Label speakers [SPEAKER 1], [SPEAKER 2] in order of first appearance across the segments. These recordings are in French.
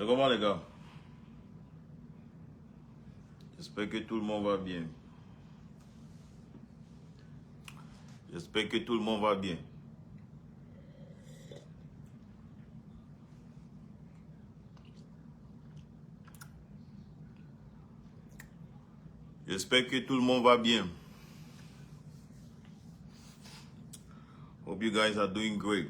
[SPEAKER 1] C'est comment les gars? J'espère que tout le monde va bien. J'espère que tout le monde va bien. J'espère que tout le monde va bien. Hope you guys are doing great.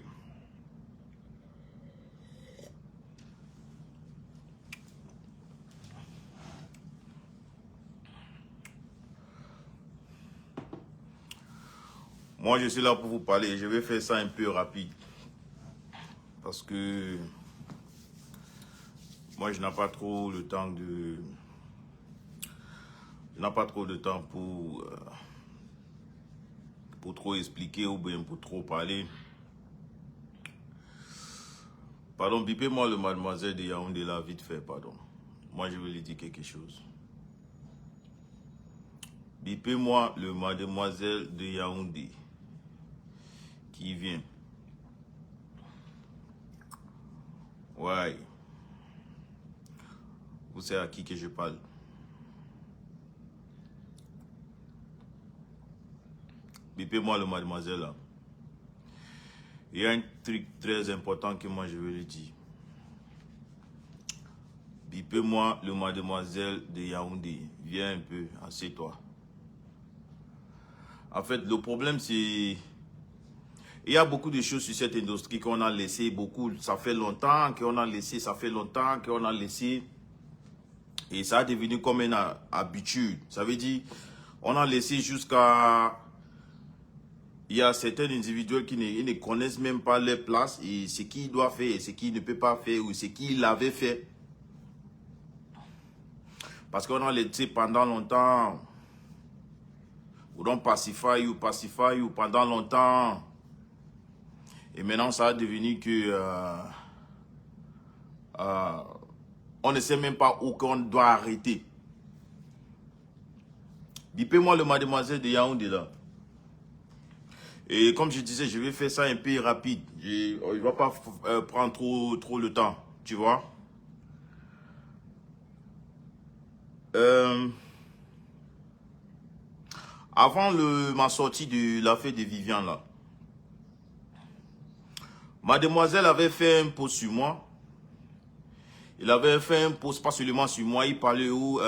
[SPEAKER 1] Moi, je suis là pour vous parler. Je vais faire ça un peu rapide. Parce que moi, je n'ai pas trop le temps de... Je n'ai pas trop de temps pour trop expliquer ou bien pour trop parler. Pardon, bipez-moi le mademoiselle de Yaoundé là, vite fait, pardon. Moi, je vais lui dire quelque chose. Bipez-moi le mademoiselle de Yaoundé qui vient. Ouais. Vous savez à qui que je parle. Bipez-moi le mademoiselle là. Il y a un truc très important que moi je veux lui dire. Bipez-moi le mademoiselle de Yaoundé. Viens un peu, assieds-toi. En fait, le problème c'est... Il y a beaucoup de choses sur cette industrie qu'on a laissé beaucoup. Ça fait longtemps qu'on a laissé, Et ça a devenu comme une habitude. Ça veut dire, on a laissé jusqu'à... Il y a certains individus qui ne connaissent même pas leur place et ce qu'ils doivent faire et ce qu'ils ne peuvent pas faire ou ce qu'ils avaient fait. Parce qu'on a laissé pendant longtemps. Ou donc pacify you pendant longtemps. Et maintenant, ça a devenu que... on ne sait même pas où qu'on doit arrêter. Bipez-moi le mademoiselle de Yaoundé là. Et comme je disais, je vais faire ça un peu rapide. Il ne va pas prendre trop le temps, tu vois. Avant ma sortie de la fête de Viviane là, mademoiselle avait fait un post sur moi. Il avait fait un post pas seulement sur moi, il parlait où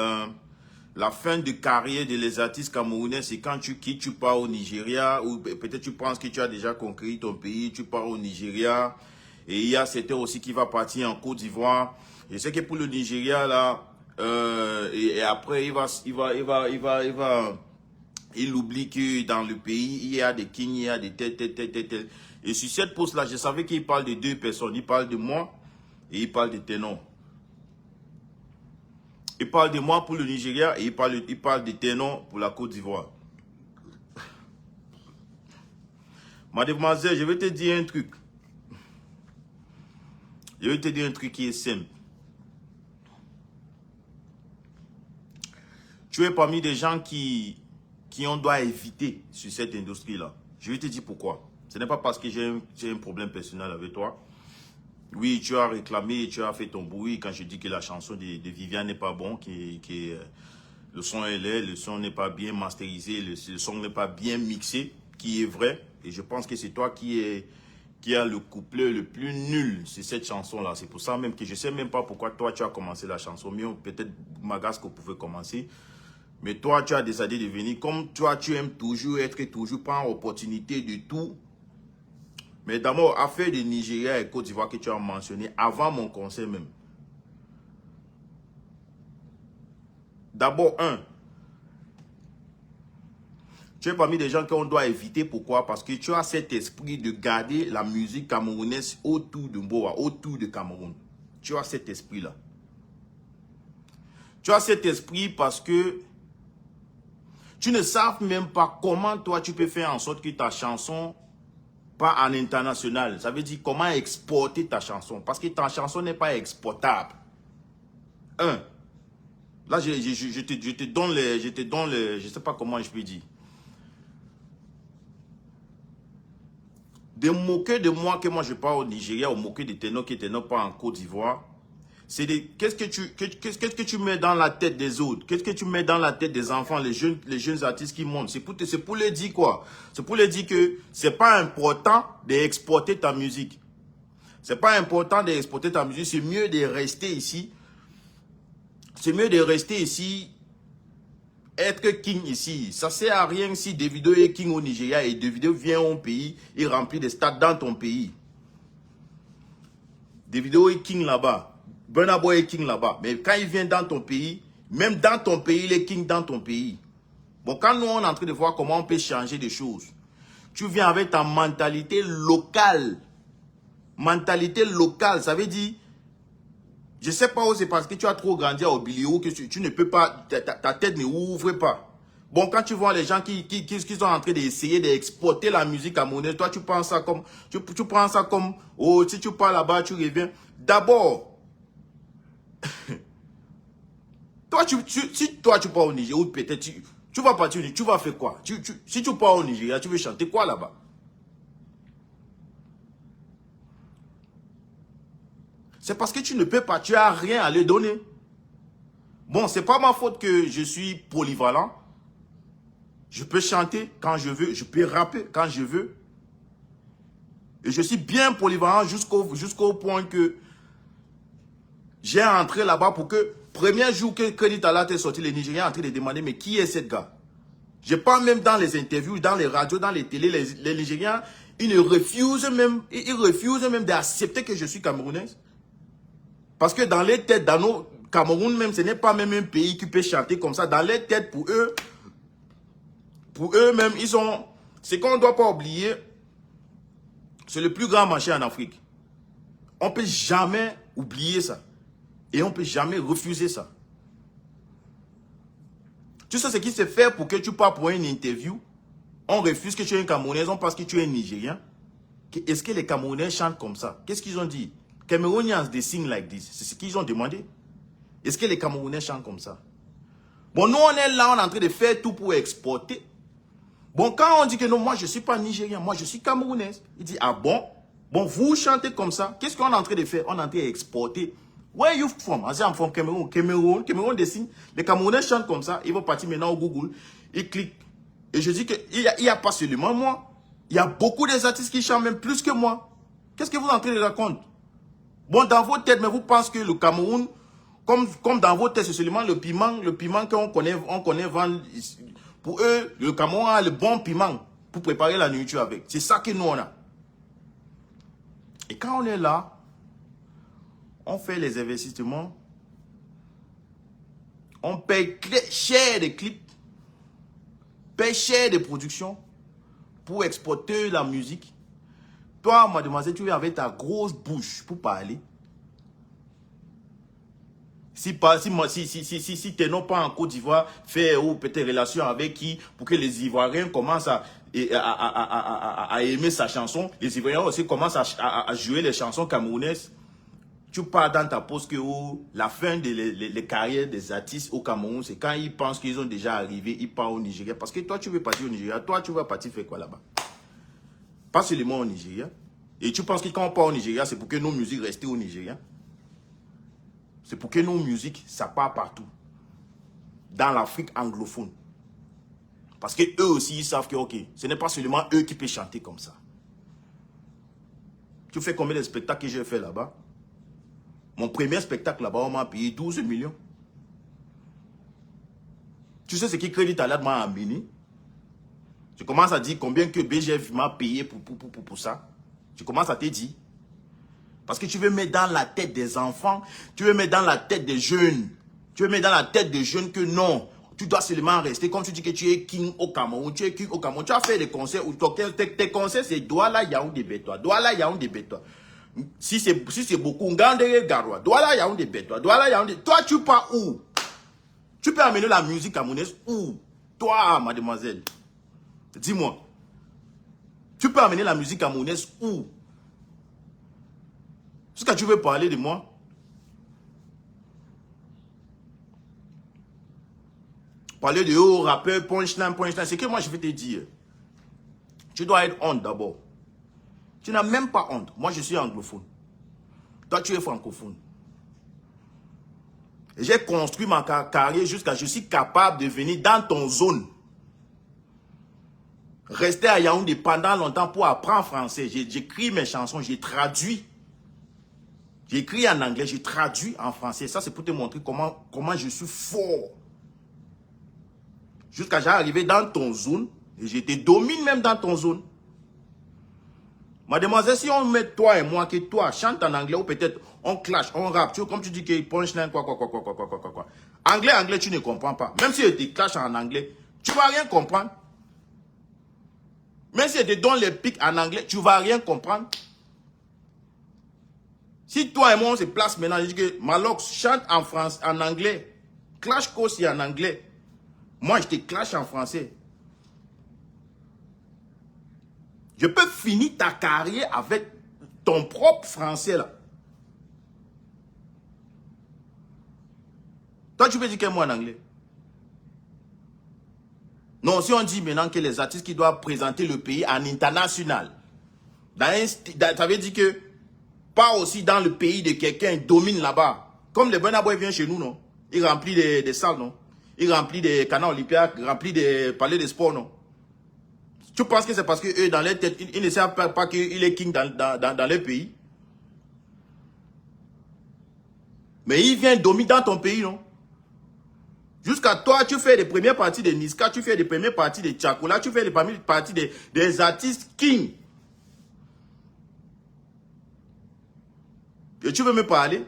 [SPEAKER 1] la fin de carrière des artistes camerounais, c'est quand tu quittes, tu pars au Nigeria, ou peut-être tu penses que tu as déjà conquis ton pays, tu pars au Nigeria. Et il y a certains aussi qui va partir en Côte d'Ivoire. Je sais que pour le Nigeria, là, et après, il oublie que dans le pays, il y a des kings, il y a des tels. Et sur cette poste-là, je savais qu'il parle de deux personnes. Il parle de moi et il parle de Ténon. Il parle de moi pour le Nigeria et il parle de Ténon pour la Côte d'Ivoire. Mademoiselle, je vais te dire un truc. Je vais te dire un truc qui est simple. Tu es parmi des gens qui on doit éviter sur cette industrie-là. Je vais te dire pourquoi. Ce n'est pas parce que j'ai un problème personnel avec toi. Oui, tu as réclamé, tu as fait ton bruit quand je dis que la chanson de Viviane n'est pas bon, le son est laid, le son n'est pas bien masterisé, le son n'est pas bien mixé, qui est vrai. Et je pense que c'est toi qui a le couplet le plus nul sur cette chanson-là. C'est pour ça même que je ne sais même pas pourquoi toi tu as commencé la chanson. Mais peut-être Magasco pouvait commencer. Mais toi, tu as décidé de venir. Comme toi, tu aimes toujours être toujours pas en opportunité de tout. Mais d'abord, affaire de Nigeria et Côte d'Ivoire que tu as mentionné avant mon conseil même. D'abord, tu es parmi des gens qu'on doit éviter. Pourquoi? Parce que tu as cet esprit de garder la musique camerounaise autour de Mboa, autour de Cameroun. Tu as cet esprit-là. Tu as cet esprit parce que tu ne sais même pas comment toi tu peux faire en sorte que ta chanson pas en international. Ça veut dire comment exporter ta chanson. Parce que ta chanson n'est pas exportable. Là, je te donne les, je ne sais pas comment je peux dire. De moquer de moi que moi je pars au Nigeria, ou moquer de Ténon qui Ténon pas en Côte d'Ivoire, Qu'est-ce que tu mets dans la tête des autres? Qu'est-ce que tu mets dans la tête des enfants, les jeunes artistes qui montent? C'est pour leur dire quoi? C'est pour leur dire que c'est pas important d'exporter ta musique. C'est pas important d'exporter ta musique. C'est mieux de rester ici. C'est mieux de rester ici, être king ici. Ça sert à rien si Davido est king au Nigeria et Davido vient au pays, il remplit des stades dans ton pays. Davido est king là-bas. Burna Boy est king là-bas. Mais quand il vient dans ton pays, même dans ton pays, il est king dans ton pays. Bon, quand nous, on est en train de voir comment on peut changer des choses, tu viens avec ta mentalité locale. Mentalité locale, ça veut dire, je ne sais pas où c'est parce que tu as trop grandi à Obilio que tu ne peux pas, ta tête ne ouvre pas. Bon, quand tu vois les gens qui sont en train d'essayer d'exporter la musique à monnaie, toi, tu prends ça comme, tu prends ça comme, oh, si tu pars là-bas, tu reviens. D'abord, toi, si toi, tu pars au Nigeria, ou peut-être, tu vas partir, tu vas faire quoi? Si tu pars au Nigeria, tu veux chanter quoi là-bas? C'est parce que tu ne peux pas, tu n'as rien à leur donner. Bon, c'est pas ma faute que je suis polyvalent. Je peux chanter quand je veux, je peux rapper quand je veux. Et je suis bien polyvalent jusqu'au point que j'ai entré là-bas pour que, premier jour que Credit Alert est sorti, les Nigériens sont en train de demander, mais qui est cette gars? Je parle même dans les interviews, dans les radios, dans les télés, les Nigériens, ils refusent même d'accepter que je suis camerounaise. Parce que dans les têtes, dans nos Cameroun même, ce n'est pas même un pays qui peut chanter comme ça. Dans les têtes, pour eux-mêmes, ils ont... Ce qu'on ne doit pas oublier, c'est le plus grand marché en Afrique. On ne peut jamais oublier ça. Et on ne peut jamais refuser ça. Tu sais ce qui se fait pour que tu pars pour une interview? On refuse que tu es un Camerounais, on pense que tu es un Nigérien. Est-ce que les Camerounais chantent comme ça? Qu'est-ce qu'ils ont dit? Cameroonians, they sing like this. C'est ce qu'ils ont demandé. Est-ce que les Camerounais chantent comme ça? Bon, nous, on est là, on est en train de faire tout pour exporter. Bon, quand on dit que non, moi, je ne suis pas Nigérien, moi, je suis Camerounaise. Il dit, ah bon? Bon, vous chantez comme ça. Qu'est-ce qu'on est en train de faire? On est en train d'exporter. Where are you from? I say, I'm from Cameroon. Cameroun des signes. Les Camerounais chantent comme ça. Ils vont partir maintenant au Google. Ils cliquent. Et je dis qu'il n'y a pas seulement moi. Il y a beaucoup des artistes qui chantent même plus que moi. Qu'est-ce que vous êtes en train de raconter? Bon, dans vos têtes, mais vous pensez que le Cameroun, comme dans vos têtes, c'est seulement le piment qu'on connaît vendre. Pour eux, le Cameroun a le bon piment pour préparer la nourriture avec. C'est ça que nous, on a. Et quand on est là, on fait les investissements, on paye cher des clips, paye cher des productions pour exporter la musique. Toi, mademoiselle, tu es avec ta grosse bouche pour parler. Si tu n'es pas en Côte d'Ivoire, faire ou peut-être relation avec qui pour que les Ivoiriens commencent à aimer sa chanson, les Ivoiriens aussi commencent à jouer les chansons camerounaises. Tu pars dans ta pause que la fin des carrières des artistes au Cameroun, c'est quand ils pensent qu'ils ont déjà arrivé, ils partent au Nigeria. Parce que toi, tu veux partir au Nigeria. Toi, tu vas partir faire quoi là-bas? Pas seulement au Nigeria. Et tu penses que quand on part au Nigeria, c'est pour que nos musiques restent au Nigeria? C'est pour que nos musiques, ça part partout. Dans l'Afrique anglophone. Parce que eux aussi, ils savent que, ok, ce n'est pas seulement eux qui peuvent chanter comme ça. Tu fais combien de spectacles que j'ai fait là-bas? Mon premier spectacle là-bas, on m'a payé 12 millions. Tu sais ce qui Credit Alert m'a amené? Je commence à dire combien que BGF m'a payé pour ça. Je commence à te dire. Parce que tu veux mettre dans la tête des enfants, tu veux mettre dans la tête des jeunes, tu veux mettre dans la tête des jeunes que non, tu dois seulement rester, comme tu dis que tu es king au Cameroun, tu es king au Cameroun, tu as fait des concerts, où tes concerts c'est Douala, Yaoundé, Bétois, Douala, Yaoundé, Bétois. Si c'est beaucoup, Ngandere, Garoua, Douala, Yaoundé, Bétois, Douala, Yaoundé. Toi, tu pars où? Tu peux amener la musique camerounaise où? Toi, mademoiselle, dis-moi. Tu peux amener la musique camerounaise où? Est-ce que tu veux parler de moi? Parler de haut rappeur, punchline. C'est que moi je vais te dire. Tu dois être honte d'abord. Tu n'as même pas honte. Moi je suis anglophone. Toi tu es francophone. J'ai construit ma carrière jusqu'à je suis capable de venir dans ton zone. Rester à Yaoundé pendant longtemps pour apprendre français. J'écris mes chansons, j'ai traduit. J'écris en anglais, j'ai traduit en français. Ça, c'est pour te montrer comment je suis fort. Jusqu'à j'arrive dans ton zone, et je te domine même dans ton zone. Mademoiselle, si on met toi et moi, que toi chante en anglais, ou peut-être on clash, on rappe, comme tu dis que punchline, quoi. Anglais, tu ne comprends pas. Même si je te clash en anglais, tu ne vas rien comprendre. Même si je te donne les pics en anglais, tu ne vas rien comprendre. Si toi et moi on se place maintenant, je dis que Malox chante en France, en anglais, clash aussi en anglais. Moi, je te clash en français. Je peux finir ta carrière avec ton propre français là. Toi, tu peux dire quel mot en anglais? Non, si on dit maintenant que les artistes qui doivent présenter le pays en international, ça veut dire que pas aussi dans le pays de quelqu'un domine là-bas. Comme les Burna Boy vient chez nous, non? Il remplit des salles, non? Il remplit des canaux olympiques, il remplit des palais de sport, non? Tu penses que c'est parce que eux, dans leur tête, ils ne savent pas qu'il est king dans leur pays? Mais il vient dominer dans ton pays, non? Jusqu'à toi, tu fais les premières parties de Niska, tu fais les premières parties de Tchakoula, tu fais les premières parties des artistes king. Et tu veux me parler?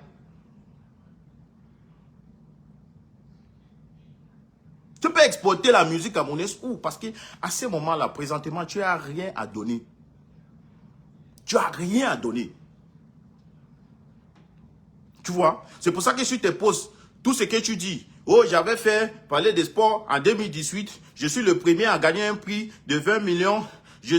[SPEAKER 1] Tu peux exporter la musique camerounaise où? Parce qu'à ce moment-là, présentement, tu n'as rien à donner. Tu n'as rien à donner. Tu vois? C'est pour ça que je te pose tout ce que tu dis. Oh, j'avais fait parler des sports en 2018. Je suis le premier à gagner un prix de 20 millions. J'ai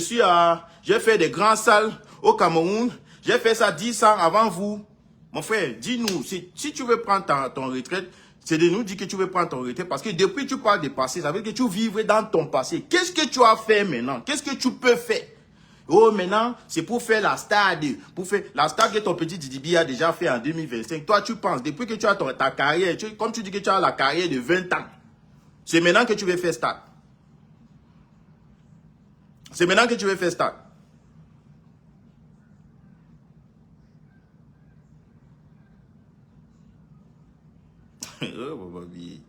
[SPEAKER 1] fait des grandes salles au Cameroun. J'ai fait ça 10 ans avant vous. Mon frère, dis-nous, si tu veux prendre ton retraite, c'est de nous dire que tu veux prendre ton retraite. Parce que depuis que tu parles de passé, ça veut dire que tu vivrais dans ton passé. Qu'est-ce que tu as fait maintenant? Qu'est-ce que tu peux faire? Oh, maintenant, c'est pour faire la star. La star que ton petit Didibi a déjà fait en 2025. Toi, tu penses, depuis que tu as ta carrière, comme tu dis que tu as la carrière de 20 ans, c'est maintenant que tu veux faire star. C'est maintenant que tu veux faire star. Oh, baby.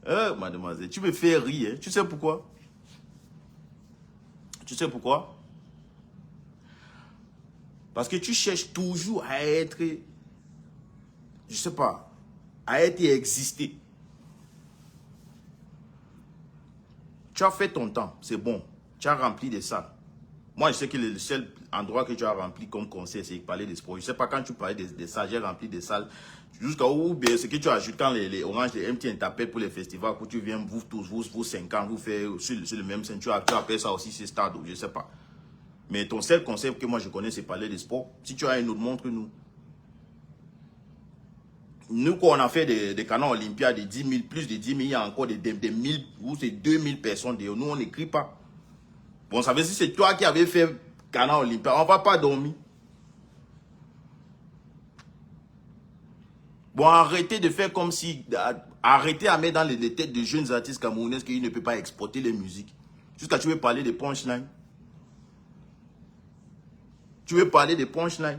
[SPEAKER 1] Oh, mademoiselle, tu me fais rire. Hein? Tu sais pourquoi? Tu sais pourquoi? Parce que tu cherches toujours à être, je sais pas, à être et exister. Tu as fait ton temps, c'est bon. Tu as rempli des salles. Moi, je sais que le seul endroit que tu as rempli comme concert, c'est parler des sports. Je ne sais pas quand tu parlais des salles, j'ai rempli des salles. Jusqu'à où, ce que tu ajoutes quand les Orange, les MTN t'appellent pour les festivals, pour tu viens, vous tous, vous 5 ans, vous faites sur le même scène, tu appelles ça aussi, c'est stade, je ne sais pas. Mais ton seul concept que moi je connais, c'est parler des sports. Si tu as une autre, montre-nous. Nous, quand on a fait des canons olympiades de 10 000, plus de 10 000, il y a encore des 1000 ou c'est 2000 personnes. Nous, on n'écrit pas. Bon, ça veut dire que c'est toi qui avais fait canon olympiade. On ne va pas dormir. Bon, arrêtez de faire comme si... Arrêtez à mettre dans les têtes de jeunes artistes camerounais qu'ils ne peuvent pas exporter les musiques. Jusqu'à tu veux parler de punchline. Tu veux parler de punchline.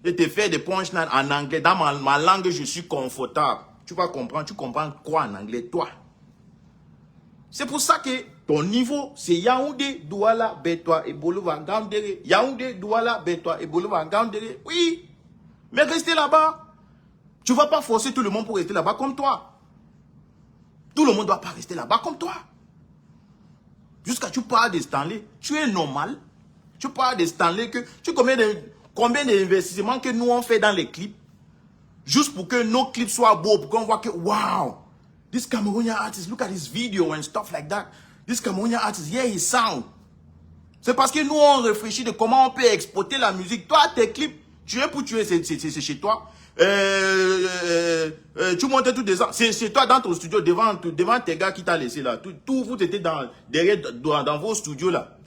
[SPEAKER 1] Je te fais des punchlines en anglais. Dans ma langue, je suis confortable. Tu vas comprendre. Tu comprends quoi en anglais, toi? C'est pour ça que ton niveau, c'est Yaoundé, Douala, Bétois et Bolova, Gandere. Yaoundé, Douala, Bétois et Bolova, Gandere. Oui. Mais restez là-bas. Tu ne vas pas forcer tout le monde pour rester là-bas comme toi. Tout le monde ne doit pas rester là-bas comme toi. Jusqu'à tu parles de Stanley. Tu es normal. Tu parles de Stanley que tu combien d'investissements que nous on fait dans les clips. Juste pour que nos clips soient beaux. Pour qu'on voit que, wow. This Cameroonian artist, look at his video and stuff like that. This Cameroonian artist, yeah, he sound. C'est parce que nous, on réfléchit de comment on peut exporter la musique. Toi, tes clips, tu es pour tuer, c'est chez toi. Tu montes tout des ans. C'est chez toi, dans ton studio, devant tes gars qui t'ont laissé là. Tout vous étiez derrière, dans vos studios là.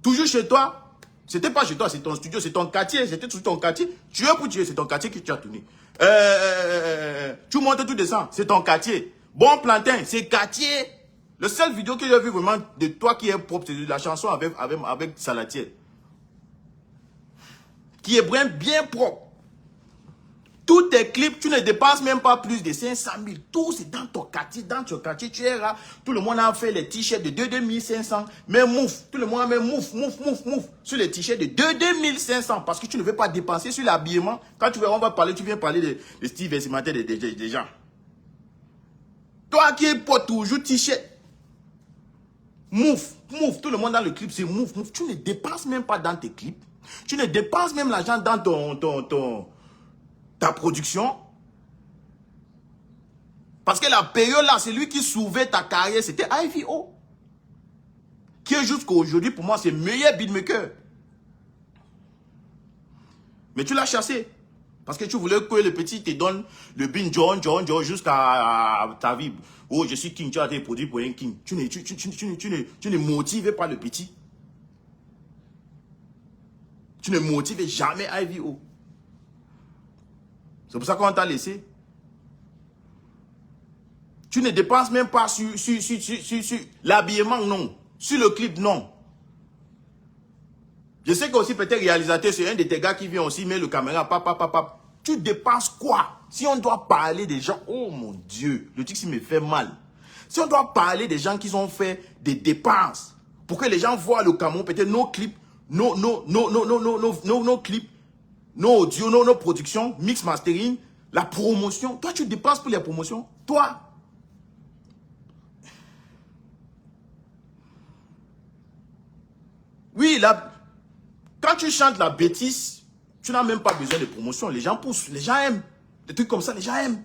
[SPEAKER 1] Toujours chez toi. C'était pas chez toi, c'est ton studio, c'est ton quartier. C'était tout ton quartier. Tu es pour tuer, c'est ton quartier que tu as tourné. Tu montes, tu descends. C'est ton quartier. Bon plantain, c'est quartier. Le seul vidéo que j'ai vu vraiment de toi qui est propre, c'est la chanson avec Salatiel. Qui est bien propre. Tous tes clips, tu ne dépenses même pas plus de 500 000. Tout c'est dans ton quartier, tu es là. Tout le monde a fait les t-shirts de 2500. Mais mouf, tout le monde a mis mouf sur les t-shirts de 2500. Parce que tu ne veux pas dépenser sur l'habillement. Quand tu veux, on va parler, tu viens parler de style vestimentaire des gens. Toi qui portes toujours t-shirt. Mouf, tout le monde dans le clip c'est mouf. Tu ne dépenses même pas dans tes clips. Tu ne dépenses même l'argent dans ta production. Parce que la période là, c'est lui qui sauvait ta carrière, c'était IVO. Qui est jusqu'à aujourd'hui, pour moi, c'est le meilleur beatmaker. Mais tu l'as chassé. Parce que tu voulais que le petit te donne le bin John jusqu'à ta vie. Oh, je suis king, tu as été produit pour un king. Tu ne motives pas le petit. Tu ne motives jamais IVO. C'est pour ça qu'on t'a laissé. Tu ne dépenses même pas sur l'habillement, non. Sur le clip, non. Je sais que aussi peut-être réalisateur, c'est un de tes gars qui vient aussi mettre le caméra, papa. Tu dépenses quoi? Si on doit parler des gens, oh mon Dieu, le truc, ça me fait mal. Si on doit parler des gens qui ont fait des dépenses, pour que les gens voient le Cameroun, peut-être nos clips, nos clips, nos audios, nos productions, mix mastering, la promotion. Toi, tu dépenses pour les promotions. Toi. Oui, là, quand tu chantes la bêtise, tu n'as même pas besoin de promotion. Les gens poussent, les gens aiment. Des trucs comme ça, les gens aiment.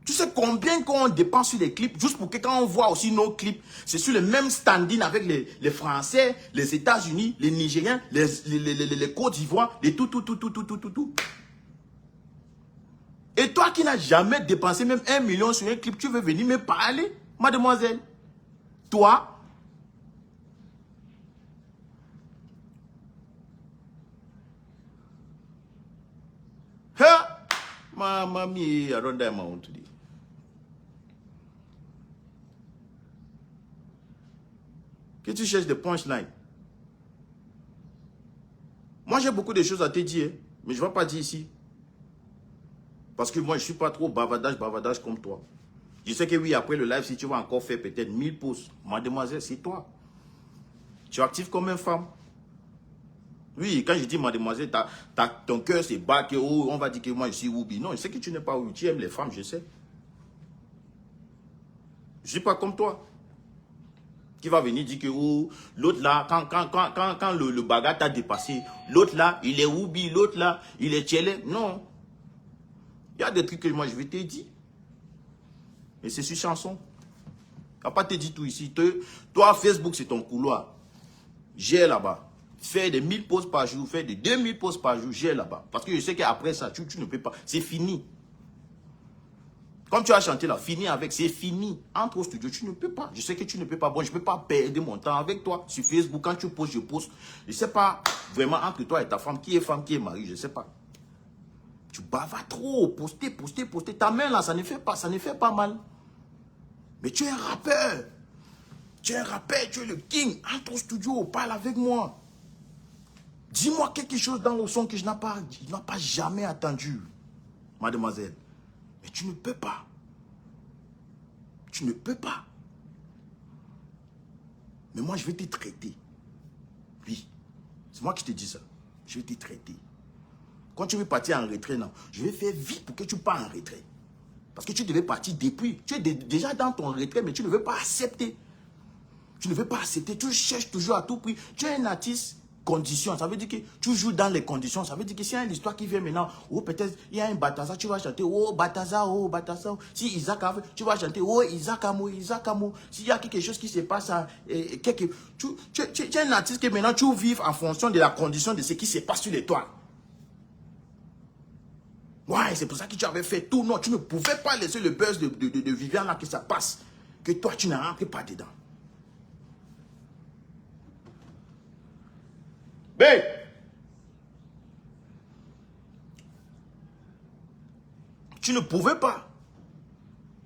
[SPEAKER 1] Tu sais combien qu'on dépense sur les clips, juste pour que quand on voit aussi nos clips, c'est sur le même standing avec les Français, les États-Unis, les Nigériens, les Côte d'Ivoire, les tout. Et toi qui n'as jamais dépensé même 1 million sur un clip, tu veux venir me parler, mademoiselle? Toi, Mamma mia, I don't dare my own today. Que tu cherches des punchlines. Moi, j'ai beaucoup de choses à te dire, mais je ne vais pas dire ici. Parce que moi, je ne suis pas trop bavardage comme toi. Je sais que oui, après le live, si tu vas encore faire peut-être 1000 pouces, mademoiselle, c'est toi. Tu es active comme une femme. Oui, quand je dis mademoiselle, ton cœur se bat, que oh, on va dire que moi je suis Woubi. Non, je sais que tu n'es pas Woubi, tu aimes les femmes, je sais. Je ne suis pas comme toi. Qui va venir dire que oh, l'autre là, quand le bagarre t'a dépassé, l'autre là, il est Woubi, l'autre là, il est Tchélé. Non. Il y a des trucs que moi je vais te dire. Et c'est sur chanson. Je ne vais pas te dire tout ici. Toi, Facebook, c'est ton couloir. J'ai là-bas. Faire des 1000 posts par jour, faire des 2000 posts par jour, j'ai là-bas. Parce que je sais qu'après ça, tu ne peux pas. C'est fini. Comme tu as chanté là, fini avec, c'est fini. Entre au studio, tu ne peux pas. Je sais que tu ne peux pas. Bon, je ne peux pas perdre mon temps avec toi. Sur Facebook, quand tu postes, je poste. Je ne sais pas vraiment entre toi et ta femme, qui est mari, je ne sais pas. Tu bavardes trop. Poster. Ta main là, ça ne fait pas mal. Mais tu es un rappeur. Tu es le king. Entre au studio, parle avec moi. Dis-moi quelque chose dans le son que je n'ai pas jamais entendu, mademoiselle. Mais tu ne peux pas. Tu ne peux pas. Mais moi, je vais te traiter. Oui. C'est moi qui te dis ça. Je vais te traiter. Quand tu veux partir en retrait, non, je vais faire vite pour que tu partes en retrait. Parce que tu devais partir depuis. Tu es déjà dans ton retrait, mais tu ne veux pas accepter. Tu ne veux pas accepter. Tu cherches toujours à tout prix. Tu es un artiste condition. Ça veut dire que tu joues dans les conditions. Ça veut dire que s'il y a une histoire qui vient maintenant, oh peut-être il y a un Bataza, tu vas chanter, oh Bataza, oh Bataza. Si Isaac a fait, tu vas chanter, oh Isaac Amo. S'il y a quelque chose qui se passe, tu es un artiste que maintenant tu vis en fonction de la condition de ce qui se passe sur les toits. Ouais, c'est pour ça que tu avais fait tout. Non, tu ne pouvais pas laisser le buzz de Viviane là que ça passe. Que toi, tu n'en rentres pas dedans. Ben, Tu ne pouvais pas.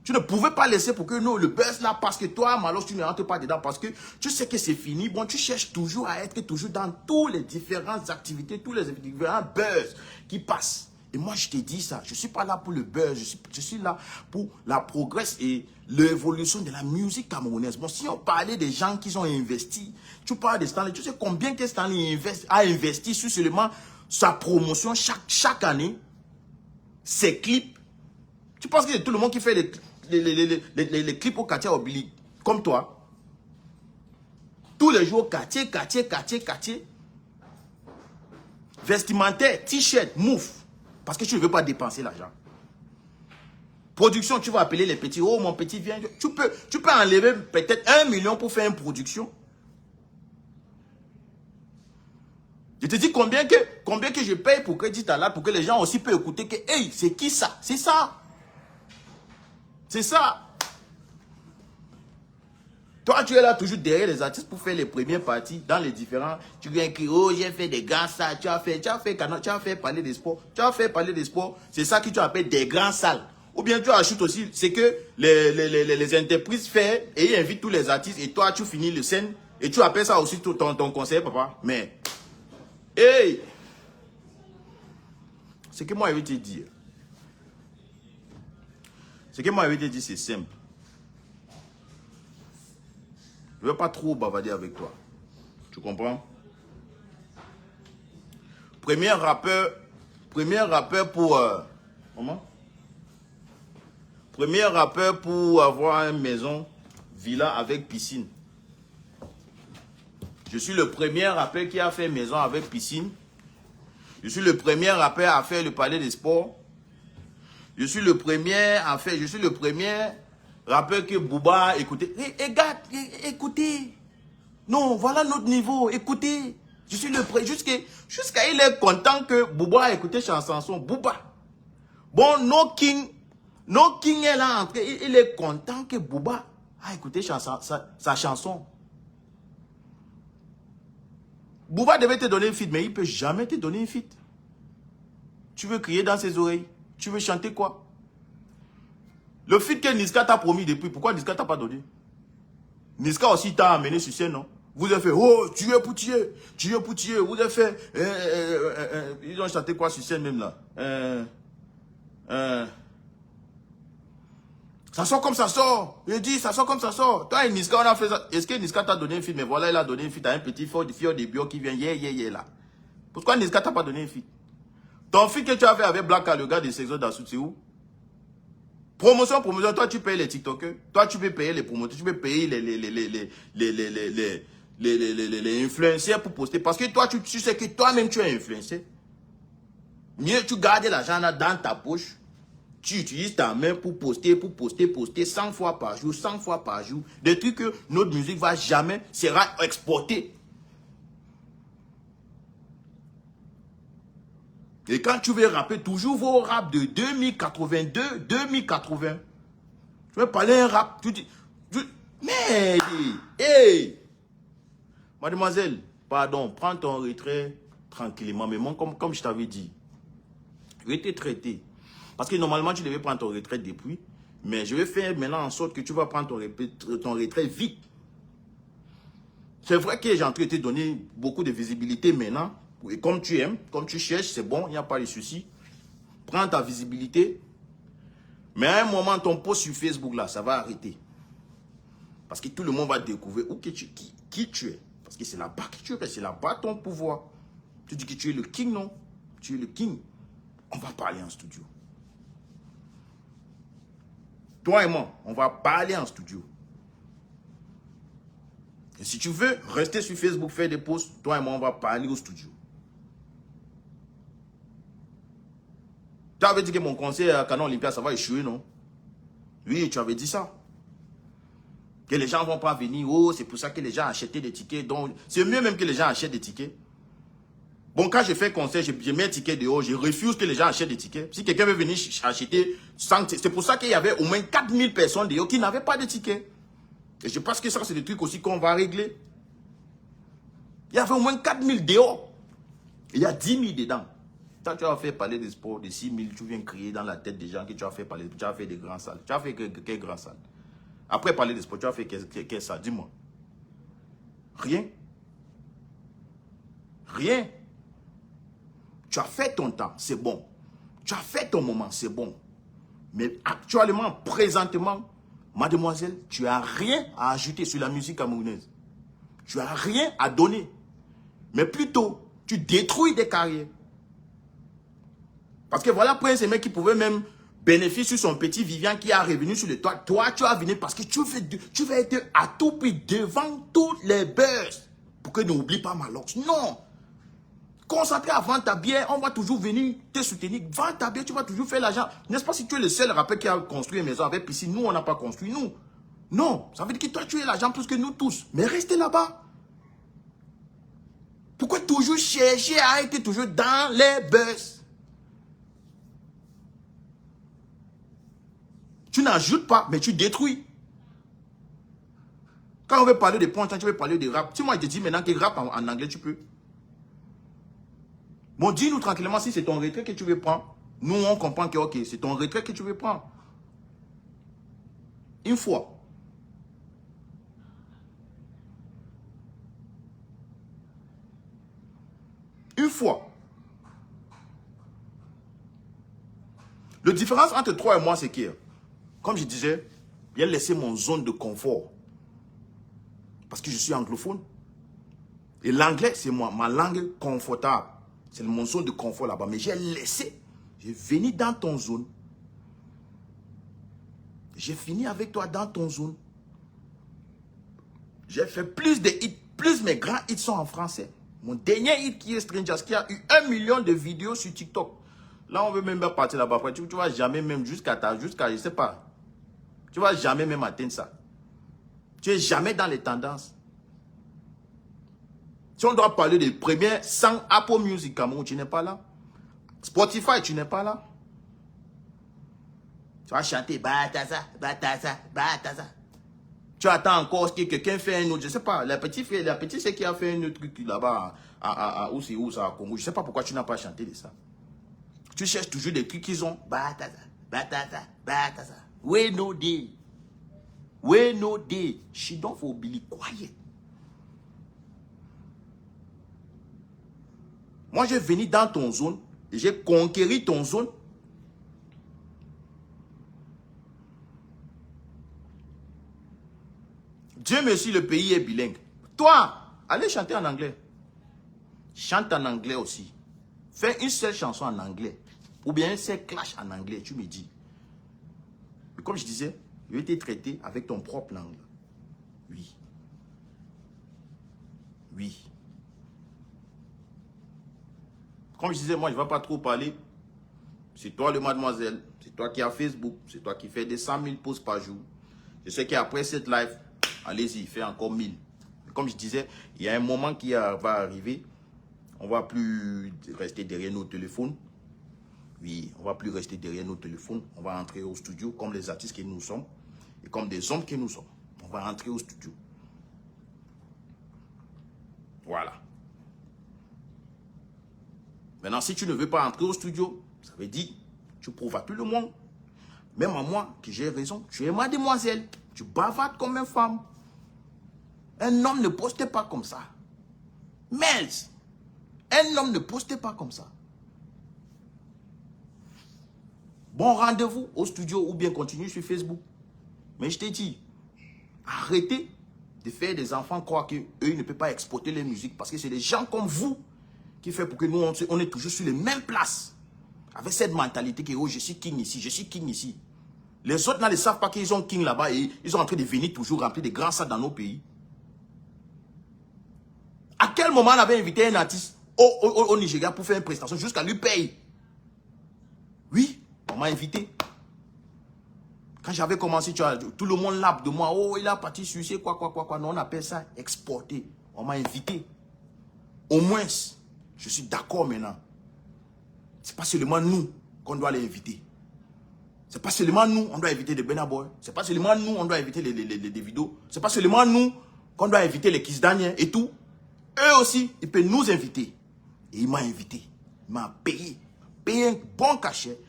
[SPEAKER 1] Tu ne pouvais pas laisser pour que non, le buzz là, parce que toi, malheureusement, tu ne rentres pas dedans, parce que tu sais que c'est fini. Bon, tu cherches toujours à être toujours dans toutes les différentes activités, tous les différents buzz qui passent. Et moi, je te dis ça, je ne suis pas là pour le buzz, je suis là pour la progrès et l'évolution de la musique camerounaise. Bon, si on parlait des gens qui ont investi, tu parles de Stanley, tu sais combien que Stanley a investi sur seulement sa promotion chaque année, ses clips. Tu penses que c'est tout le monde qui fait les clips au quartier Obili, comme toi? Tous les jours, quartier. Vestimentaire, t-shirt, mouf. Parce que tu ne veux pas dépenser l'argent. Production, tu vas appeler les petits. Oh, mon petit, viens. Tu peux enlever peut-être 1 million pour faire une production. Je te dis combien que je paye pour Crédit Talal pour que les gens aussi peuvent écouter que, hey, c'est qui ça? C'est ça. C'est ça. Toi, tu es là toujours derrière les artistes pour faire les premières parties dans les différents. Tu viens écrire, oh, j'ai fait des grands salles. Tu as fait parler des sports. C'est ça que tu appelles des grands salles. Ou bien tu ajoutes aussi, c'est que les entreprises font et ils invitent tous les artistes. Et toi, tu finis le scène. Et tu appelles ça aussi ton conseil, papa. Mais, hey! Ce que moi, je vais te dire. C'est simple. Je ne veux pas trop bavarder avec toi. Tu comprends? Premier rappeur pour... comment? Premier rappeur pour avoir une maison, villa avec piscine. Je suis le premier rappeur qui a fait maison avec piscine. Je suis le premier rappeur à faire le palais des sports. Je suis le premier rappeur que Booba a écouté. Écoutez. Non, voilà notre niveau. Écoutez. Je suis le premier. Jusqu'à il est content que Booba a écouté sa chanson. Booba. Bon, No King est là entré. Il est content que Booba a écouté sa chanson. Booba devait te donner une feat, mais il ne peut jamais te donner une feat. Tu veux crier dans ses oreilles. Tu veux chanter quoi? Le feat que Niska t'a promis depuis, pourquoi Niska t'a pas donné? Niska aussi t'a amené sur scène, non? Vous avez fait, oh, tu es pour tuer. Vous avez fait, ils ont chanté quoi sur scène même là? Ça sort comme ça sort. Il dit, ça sort comme ça sort. Toi et Niska, on a fait ça. Est-ce que Niska t'a donné une feat? Mais voilà, il a donné une feat à un petit fior de bio qui vient, là. Pourquoi Niska t'a pas donné une feat? Ton feat que tu as fait avec Black, le gars de Sexo d'Assout, c'est où? Promotion, toi tu payes les TikTokers, toi tu peux payer les promoteurs, tu peux payer les influenceurs pour poster. Parce que toi tu sais que toi-même tu es influenceur. Mieux tu gardes l'argent dans ta poche, tu utilises ta main pour poster 100 fois par jour. Des trucs que notre musique sera exportée. Et quand tu veux rapper, toujours vos rap de 2082, 2080. Tu veux parler un rap, tu dis... Mais, hey! Mademoiselle, pardon, prends ton retrait tranquillement. Mais moi, comme je t'avais dit, je vais te traiter. Parce que normalement, tu devais prendre ton retrait depuis. Mais je vais faire maintenant en sorte que tu vas prendre ton retrait vite. C'est vrai que j'ai en train de te donner beaucoup de visibilité maintenant. Et comme tu aimes, comme tu cherches, c'est bon, il n'y a pas de souci. Prends ta visibilité. Mais à un moment, ton post sur Facebook, là, ça va arrêter. Parce que tout le monde va découvrir qui tu es. Parce que c'est là-bas que tu es, c'est là-bas ton pouvoir. Tu dis que tu es le king, non? Tu es le king. On va parler en studio. Toi et moi, on va parler en studio. Et si tu veux rester sur Facebook, faire des posts, toi et moi, on va parler au studio. Tu avais dit que mon conseil à Canon Olympia, ça va échouer, non? Oui, tu avais dit ça. Que les gens ne vont pas venir. Oh, c'est pour ça que les gens achètent des tickets. Donc, c'est mieux même que les gens achètent des tickets. Bon, quand je fais conseil, je mets un ticket dehors. Je refuse que les gens achètent des tickets. Si quelqu'un veut venir acheter, c'est pour ça qu'il y avait au moins 4000 personnes dehors qui n'avaient pas de tickets. Et je pense que ça, c'est des trucs aussi qu'on va régler. Il y avait au moins 4000 dehors. Il y a 10 000 dedans. Toi, tu as fait parler de sport de 6 000, tu viens crier dans la tête des gens que tu as fait parler, tu as fait des grands salles. Tu as fait quel grand salle? Après parler de sport, tu as fait quel salle? Dis-moi. Rien. Rien. Tu as fait ton temps, c'est bon. Tu as fait ton moment, c'est bon. Mais actuellement, présentement, mademoiselle, tu n'as rien à ajouter sur la musique camerounaise. Tu n'as rien à donner. Mais plutôt, tu détruis des carrières. Parce que voilà, Prince, un mec qui pouvait même bénéficier sur son petit Vivian qui a revenu sur le toit. Toi, tu as venu parce que tu veux être à tout prix devant tous les buzz. Pour que n'oublie pas Malox. Non. Concentré à vendre ta bière, on va toujours venir te soutenir. Vends ta bière, tu vas toujours faire l'argent. N'est-ce pas si tu es le seul rappeur qui a construit une maison avec piscine? Nous, on n'a pas construit, nous. Non, ça veut dire que toi, tu es l'argent plus que nous tous. Mais restez là-bas. Pourquoi toujours chercher à être toujours dans les buzz? Tu n'ajoutes pas, mais tu détruis. Quand on veut parler de punch, tu veux parler de rap. Si moi, je te dis maintenant que rap en anglais, tu peux. Bon, dis-nous tranquillement si c'est ton retrait que tu veux prendre. Nous, on comprend que ok, c'est ton retrait que tu veux prendre. Une fois. Une fois. La différence entre toi et moi, c'est que, comme je disais, j'ai laissé mon zone de confort. Parce que je suis anglophone. Et l'anglais, c'est ma langue confortable. C'est mon zone de confort là-bas. Mais j'ai laissé. J'ai venu dans ton zone. J'ai fini avec toi dans ton zone. J'ai fait plus de hits. Plus mes grands hits sont en français. Mon dernier hit qui est Strangers, qui a eu 1 million de vidéos sur TikTok. Là, on veut même pas partir là-bas. Tu vas jamais même jusqu'à je sais pas. Tu vas jamais même atteindre ça. Tu es jamais dans les tendances. Si on doit parler des premiers 100 Apple Music Cameroun, tu n'es pas là. Spotify, tu n'es pas là. Tu vas chanter Bataza, Bataza, Bataza. Tu attends encore que quelqu'un fait un autre, je ne sais pas, la petite c'est qui a fait un autre truc là-bas, où c'est où ça, à Congo. Je ne sais pas pourquoi tu n'as pas chanté de ça. Tu cherches toujours des trucs qu'ils ont. Bataza, Bataza, Bataza. We no day. We no day. She don't for Billy quiet. Moi, j'ai venu dans ton zone, j'ai conquéri ton zone. Dieu merci, le pays est bilingue. Toi, allez chanter en anglais. Chante en anglais aussi. Fais une seule chanson en anglais. Ou bien un seul clash en anglais, tu me dis. Mais comme je disais, je vais te traiter avec ton propre langue. Oui. Oui. Comme je disais, moi, je ne vais pas trop parler. C'est toi le mademoiselle. C'est toi qui as Facebook. C'est toi qui fais des 100 000 posts par jour. Je sais qu'après cette live, allez-y, fais encore 1000. Comme je disais, il y a un moment qui va arriver. On ne va plus rester derrière nos téléphones. Oui, on ne va plus rester derrière nos téléphones. On va entrer au studio comme les artistes que nous sommes. Et comme des hommes que nous sommes. On va entrer au studio. Voilà. Maintenant, si tu ne veux pas entrer au studio, ça veut dire tu prouves à tout le monde, même à moi, que j'ai raison. Tu es mademoiselle. Tu bavardes comme une femme. Un homme ne poste pas comme ça. Mais un homme ne poste pas comme ça. Bon rendez-vous au studio ou bien continue sur Facebook. Mais je t'ai dit, arrêtez de faire des enfants croire qu'eux ne peuvent pas exporter les musiques parce que c'est des gens comme vous qui fait pour que nous, on est toujours sur les mêmes places. Avec cette mentalité que oh, je suis king ici, je suis king ici. Les autres ne savent pas qu'ils ont king là-bas et ils sont en train de venir toujours remplir des grands salles dans nos pays. À quel moment on avait invité un artiste au Nigeria pour faire une prestation jusqu'à lui payer? Oui, on m'a invité. Quand j'avais commencé, tout le monde lappe de moi. Oh, il a parti sucer, quoi. Non, on appelle ça exporter. On m'a invité. Au moins, je suis d'accord maintenant. Ce n'est pas seulement nous qu'on doit les inviter. Ce n'est pas seulement nous qu'on doit inviter les Burna Boy. Ce n'est pas seulement nous qu'on doit inviter les vidéos. Ce n'est pas seulement nous qu'on doit inviter les Kiss Daniel et tout. Eux aussi, ils peuvent nous inviter. Et il m'a invité. Il m'a payé. paye un bon cachet,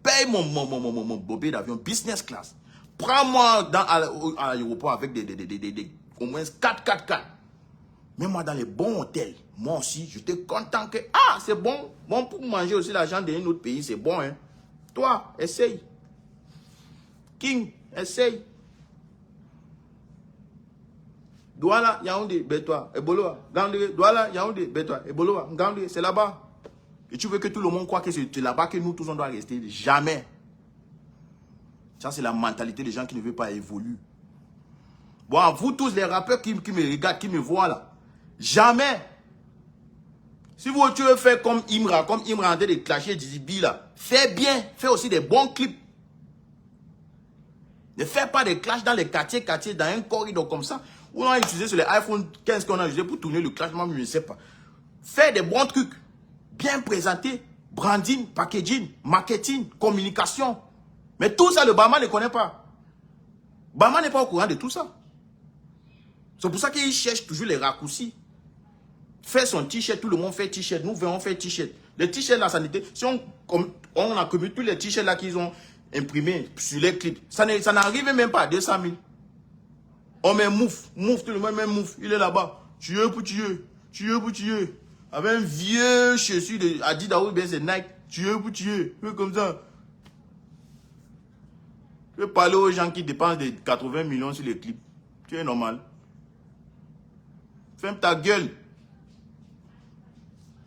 [SPEAKER 1] paye mon billet d'avion business class. Prends-moi à l'aéroport avec au moins 4. Mets-moi dans les bons hôtels. Moi aussi, j'étais content que, ah, c'est bon. Bon pour manger aussi l'argent d'un autre pays, c'est bon. Hein. Toi, essaye. King, essaye. Douala, Yaoundé, Bétois, Eboloa, Gandé, Douala, Yaoundé, Bétois, Eboloa, Gandé, c'est là-bas. Et tu veux que tout le monde croit que c'est là-bas que nous tous on doit rester? Jamais. Ça, c'est la mentalité des gens qui ne veulent pas évoluer. Bon, vous tous les rappeurs qui me regardent, qui me voient là, jamais. Si vous tu veux faire comme Imra en train de clasher Dizibi là, fais bien, fais aussi des bons clips. Ne fais pas des clashs dans les quartiers, dans un corridor comme ça. Ou on a utilisé sur les iPhone 15 qu'on a utilisé pour tourner le clash, moi je ne sais pas. Fais des bons trucs, bien présentés, branding, packaging, marketing, communication. Mais tout ça, le Bama ne connaît pas. Bama n'est pas au courant de tout ça. C'est pour ça qu'il cherche toujours les raccourcis. Fait son t-shirt, tout le monde fait t-shirt, nous on fait t-shirt. Les t-shirts là, ça n'était. Si on a commis tous les t-shirts là qu'ils ont imprimés sur les clips, ça n'arrive même pas à 200 000. On met mouf, tout le monde met mouf, il est là-bas. Tueux pour tueux. Avec un vieux chaussure de Adidas ou bien c'est Nike, tueux pour tueux. Comme ça. Je vais parler aux gens qui dépensent des 80 millions sur les clips. Tu es normal. Ferme ta gueule.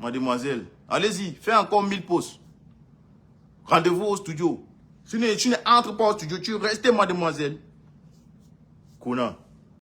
[SPEAKER 1] Mademoiselle. Allez-y, fais encore 1000 posts. Rendez-vous au studio. Si tu n'entres pas au studio, tu restes mademoiselle. Kona.